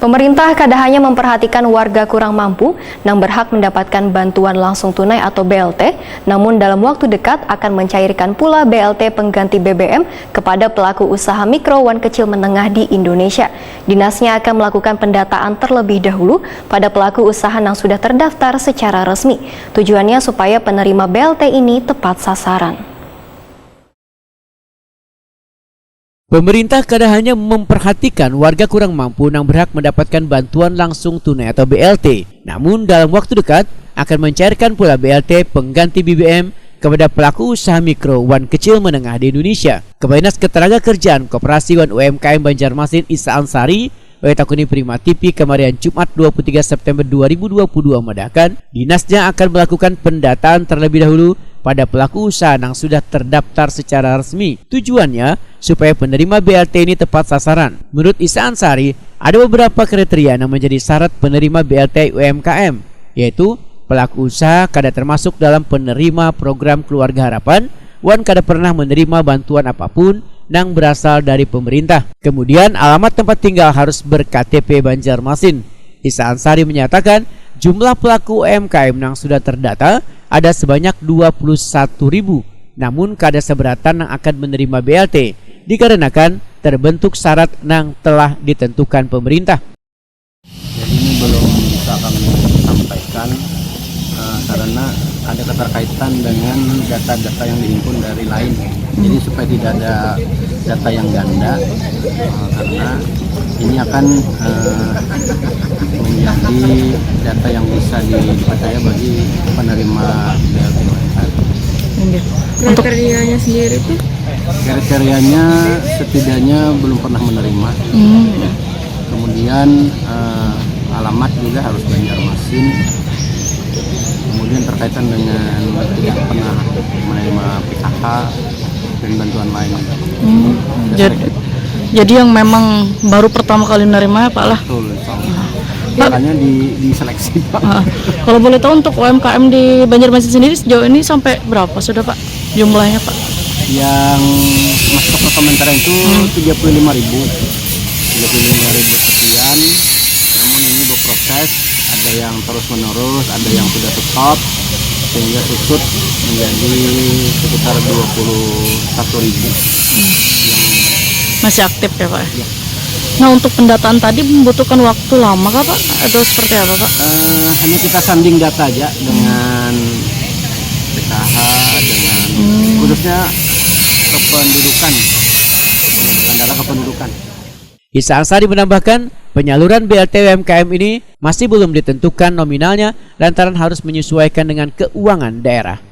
Pemerintah kada hanya memperhatikan warga kurang mampu yang berhak mendapatkan bantuan langsung tunai atau BLT, namun dalam waktu dekat akan mencairkan pula BLT pengganti BBM kepada pelaku usaha mikro dan kecil menengah di Indonesia. Dinasnya akan melakukan pendataan terlebih dahulu pada pelaku usaha yang sudah terdaftar secara resmi. Tujuannya supaya penerima BLT ini tepat sasaran. Pemerintah kada hanya memperhatikan warga kurang mampu yang berhak mendapatkan bantuan langsung tunai atau BLT. Namun dalam waktu dekat akan mencairkan pula BLT pengganti BBM kepada pelaku usaha mikro dan kecil menengah di Indonesia. Kepala Dinas Ketenagakerjaan Koperasi dan UMKM Banjarmasin Isa Ansari Takuni Prima TV kemarin Jumat 23 September 2022 mendakkan dinasnya akan melakukan pendataan terlebih dahulu pada pelaku usaha yang sudah terdaftar secara resmi. Tujuannya supaya penerima BLT ini tepat sasaran. Menurut Isa Ansari, ada beberapa kriteria yang menjadi syarat penerima BLT UMKM, yaitu pelaku usaha kada termasuk dalam penerima program Keluarga Harapan, wan kada pernah menerima bantuan apapun yang berasal dari pemerintah. Kemudian alamat tempat tinggal harus ber-KTP Banjarmasin. Isa Ansari menyatakan jumlah pelaku UMKM yang sudah terdata ada sebanyak 21.000, namun kada seberatan yang akan menerima BLT dikarenakan terbentuk syarat yang telah ditentukan pemerintah. Jadi ini belum bisa kami sampaikan karena ada keterkaitan dengan data-data yang dihimpun dari lain. Jadi supaya tidak ada data yang ganda, karena ini akan menjadi data yang bisa dipercaya bagi penerima BLT UMKM. Kriterianya sendiri itu? Kriterianya setidaknya belum pernah menerima. Kemudian alamat juga harus Banjarmasin. Kemudian terkaitan dengan tidak pernah menerima PKH dan bantuan lain. Jadi yang memang baru pertama kali menerima Pak lah. Betul. Makanya diseleksi Pak. Kalau boleh tahu untuk UMKM di Banjarmasin sendiri sejauh ini sampai berapa sudah Pak jumlahnya Pak? Yang masuk ke komentar itu 35.000 sekian. Namun ini berproses, ada yang terus menerus, ada yang sudah stop sehingga susut menjadi sekitar 21.000 yang masih aktif ya Pak? Ya. Nah untuk pendataan tadi membutuhkan waktu lama kah Pak? Atau seperti apa Pak? Hanya kita sanding data aja dengan PKH, dengan khususnya kependudukan, dengan data kependudukan. Isa Ansari menambahkan penyaluran BLT UMKM ini masih belum ditentukan nominalnya lantaran harus menyesuaikan dengan keuangan daerah.